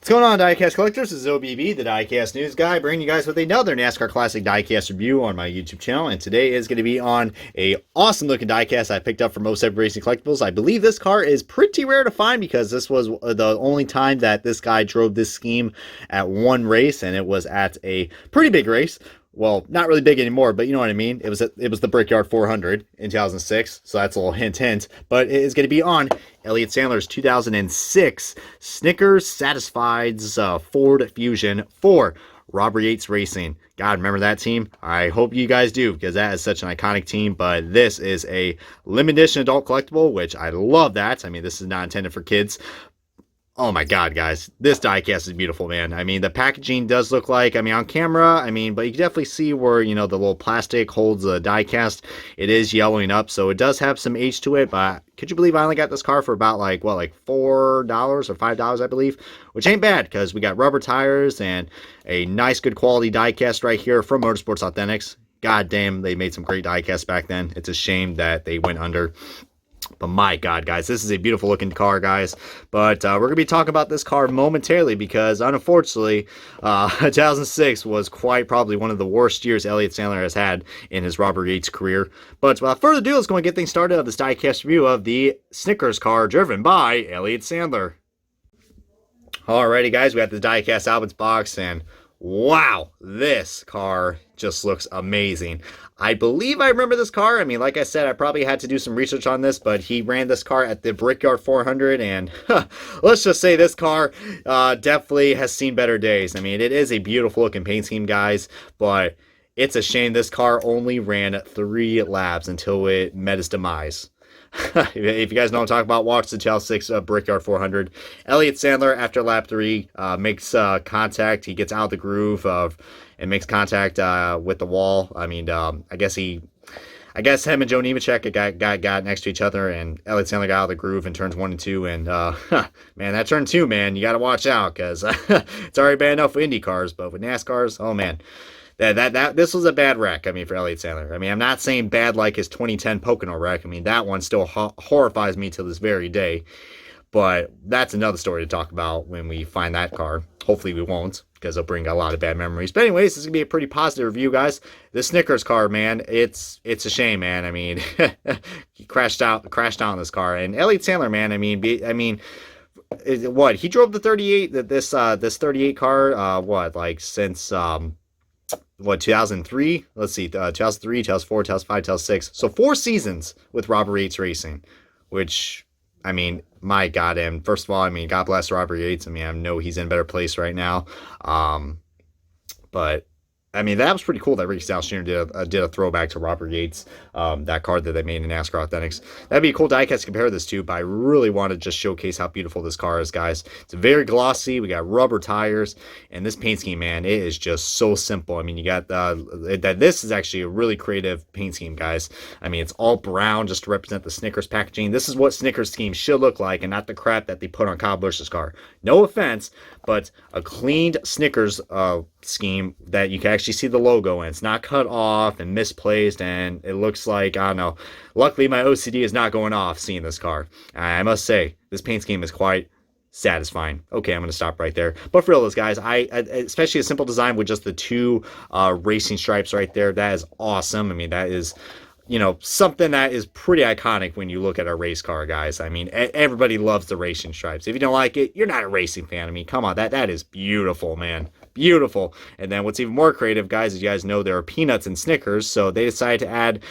What's going on, Diecast collectors? This is OBB, the Diecast news guy, bringing you guys with another NASCAR Classic Diecast review on my YouTube channel. And today is going to be on a awesome looking diecast I picked up from 07 Racing Collectibles. I believe this car is pretty rare to find because this was the only time that this guy drove this scheme at one race, and it was at a pretty big race. Well, not really big anymore, but you know what I mean. It was the Brickyard 400 in 2006, so that's a little hint. But it is going to be on Elliott Sadler's 2006 Snickers Satisfieds Ford Fusion for Robert Yates Racing. God, remember that team? I hope you guys do, because that is such an iconic team. But this is a limited edition adult collectible, which I love that. I mean, this is not intended for kids. Oh my God, guys, this diecast is beautiful, man. I mean, the packaging does look like, on camera, but you can definitely see where, the little plastic holds the diecast. It is yellowing up, so it does have some age to it, but could you believe I only got this car for about, like $4 or $5, I believe, which ain't bad, because we got rubber tires and a nice, good quality diecast right here from Motorsports Authentics. God damn, they made some great diecasts back then. It's a shame that they went under. But my God, guys, this is a beautiful looking car, guys. But we're going to be talking about this car momentarily because, unfortunately, 2006 was quite probably one of the worst years Elliott Sadler has had in his Robert Yates career. But without further ado, let's go and get things started on this diecast review of the Snickers car driven by Elliott Sadler. Alrighty, guys, we got the diecast Albans box, and wow, this car just looks amazing. I believe I remember this car. Like I said, I probably had to do some research on this, but he ran this car at the Brickyard 400, and let's just say this car definitely has seen better days. It is a beautiful looking paint scheme, guys, but it's a shame this car only ran 3 laps until it met its demise. If you guys know what I'm talking about, watch the 2006 Brickyard 400. Elliott Sadler, after lap 3, makes contact. He gets out of the groove and makes contact with the wall. I guess him and Joe Nemechek got next to each other, and Elliott Sadler got out of the groove in turns 1 and 2. And man, that turn 2, man, you got to watch out, because it's already bad enough for Indy cars, but with NASCARs, oh man. This was a bad wreck, for Elliott Sadler. I'm not saying bad like his 2010 Pocono wreck. That one still horrifies me to this very day. But that's another story to talk about when we find that car. Hopefully we won't, because it'll bring a lot of bad memories. But anyways, this is going to be a pretty positive review, guys. The Snickers car, man, it's a shame, man. He crashed out on this car. And Elliott Sadler, man, what? He drove the 38, this 38 car, since... 2003? Let's see, 2003, 2004, 2005, 2006. So 4 seasons with Robert Yates Racing, which, my God, and first of all, God bless Robert Yates. I know he's in a better place right now. But that was pretty cool that Ricky Styles Jr. did a throwback to Robert Yates, that card that they made in NASCAR Authentics. That'd be a cool diecast to compare this to, but I really want to just showcase how beautiful this car is, guys. It's very glossy. We got rubber tires, and this paint scheme, man, it is just so simple. You got this is actually a really creative paint scheme, guys. It's all brown just to represent the Snickers packaging. This is what Snickers scheme should look like, and not the crap that they put on Kyle Busch's car. No offense, but a cleaned Snickers scheme that you can actually see the logo in. It's not cut off and misplaced, and it looks like, I don't know. Luckily, my OCD is not going off seeing this car. I must say, this paint scheme is quite satisfying. Okay, I'm going to stop right there. But for real, guys, especially a simple design with just the 2 racing stripes right there, that is awesome. That is... something that is pretty iconic when you look at a race car, guys. Everybody loves the racing stripes. If you don't like it, you're not a racing fan. Come on, that is beautiful, man. Beautiful. And then what's even more creative, guys, as you guys know, there are peanuts in Snickers, so they decided to add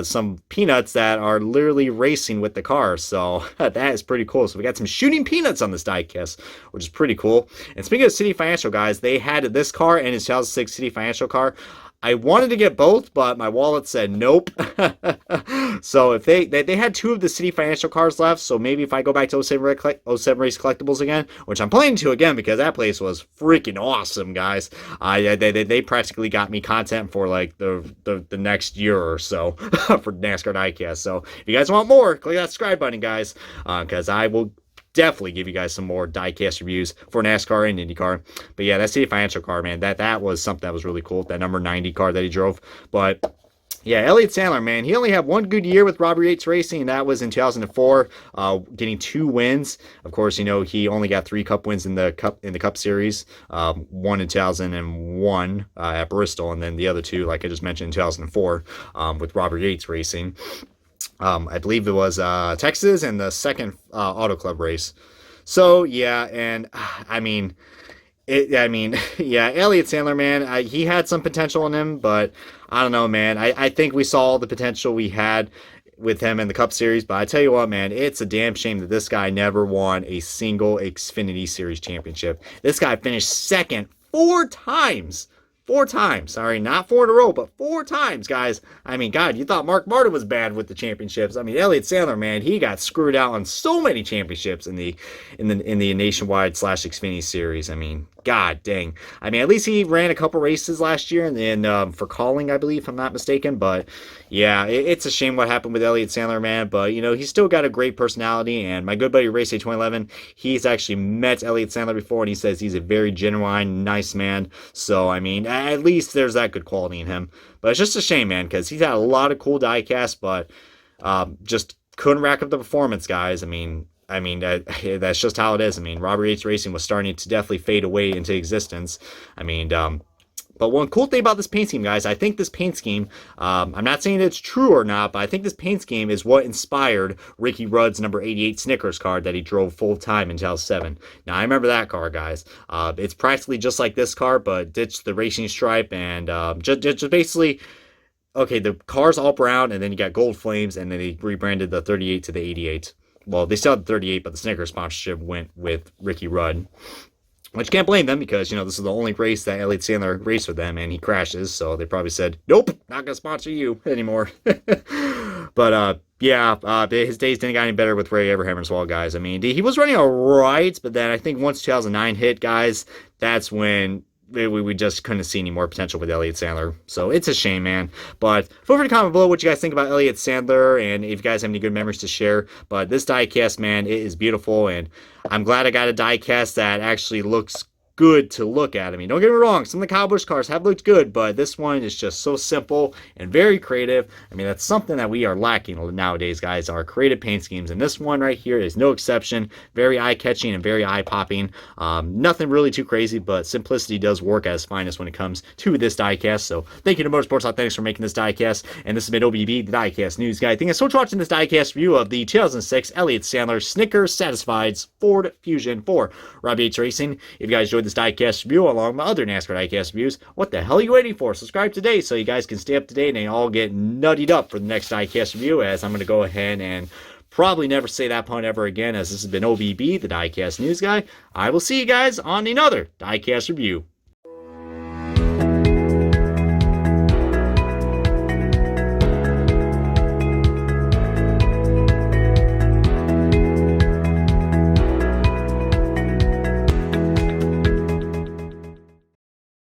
some peanuts that are literally racing with the car. So that is pretty cool. So we got some shooting peanuts on this diecast, which is pretty cool. And speaking of City Financial, guys, they had this car and his 2006 City Financial car. I wanted to get both, but my wallet said nope. So if they had 2 of the City Financial cars left, so maybe if I go back to 07 Race Collectibles again, which I'm planning to again because that place was freaking awesome, guys. They practically got me content for like the next year or so for NASCAR Diecast. So if you guys want more, click that subscribe button, guys, because I will definitely give you guys some more diecast reviews for NASCAR and IndyCar. But yeah, that City Financial car, man, that was something that was really cool. That number 90 car that he drove. But Yeah, Elliott Sadler, man, he only had one good year with Robert Yates Racing, and that was in 2004, getting 2 wins. Of course, he only got 3 Cup wins in the Cup Series, one in 2001 at Bristol, and then the other 2, like I just mentioned, in 2004 with Robert Yates Racing. I believe it was Texas and the second Auto Club race. So yeah, and I mean. Yeah, Elliott Sadler, man, he had some potential in him, but I don't know, man. I think we saw the potential we had with him in the Cup Series, but I tell you what, man, it's a damn shame that this guy never won a single Xfinity Series championship. This guy finished second 4 times. 4 times. Sorry, not 4 in a row, but 4 times, guys. I mean, God, you thought Mark Martin was bad with the championships. I mean, Elliott Sadler, man, he got screwed out on so many championships in the nationwide / Xfinity series. I mean, God dang. I mean, at least he ran a couple races last year and for calling, I believe, if I'm not mistaken. But yeah, it's a shame what happened with Elliott Sadler, man. But he's still got a great personality. And my good buddy Race Day 2011, he's actually met Elliott Sadler before, and he says he's a very genuine, nice man. So I mean, at least there's that good quality in him. But it's just a shame, man, because he's had a lot of cool diecasts, but just couldn't rack up the performance, guys. I mean, that's just how it is. I mean, Robert Yates Racing was starting to definitely fade away into existence. I mean, but one cool thing about this paint scheme, guys, I think this paint scheme, I'm not saying it's true or not, but I think this paint scheme is what inspired Ricky Rudd's number 88 Snickers car that he drove full time in 2007. Now, I remember that car, guys. It's practically just like this car, but ditched the racing stripe and just basically, okay, the car's all brown, and then you got gold flames, and then they rebranded the 38 to the 88. Well, they still had the 38, but the Snickers sponsorship went with Ricky Rudd. Which can't blame them because, this is the only race that Elliott Sadler raced with them, and he crashes, so they probably said, nope, not going to sponsor you anymore. But, his days didn't get any better with Ray Abraham as well, guys. I mean, he was running all right, but then I think once 2009 hit, guys, that's when we just couldn't see any more potential with Elliott Sadler. So it's a shame, man. But feel free to comment below what you guys think about Elliott Sadler and if you guys have any good memories to share. But this diecast, man, it is beautiful, and I'm glad I got a diecast that actually looks good to look at. I mean, don't get me wrong, some of the Kyle Busch cars have looked good, but this one is just so simple and very creative. I mean, that's something that we are lacking nowadays, guys, are creative paint schemes, and this one right here is no exception. Very eye-catching and very eye-popping. Nothing really too crazy, but simplicity does work at its finest when it comes to this diecast. So thank you to Motorsports Authentics for making this diecast, and this has been OBB, the diecast news guy. Thank you so much for watching this diecast review of the 2006 Elliott Sadler Snickers Satisfieds Ford Fusion for Rob Yates Racing. If you guys enjoyed this diecast review along with my other NASCAR diecast reviews, what the hell are you waiting for? Subscribe today so you guys can stay up to date and all get nuttied up for the next diecast review, as I'm going to go ahead and probably never say that pun ever again, as this has been OBB, the diecast news guy. I will see you guys on another diecast review.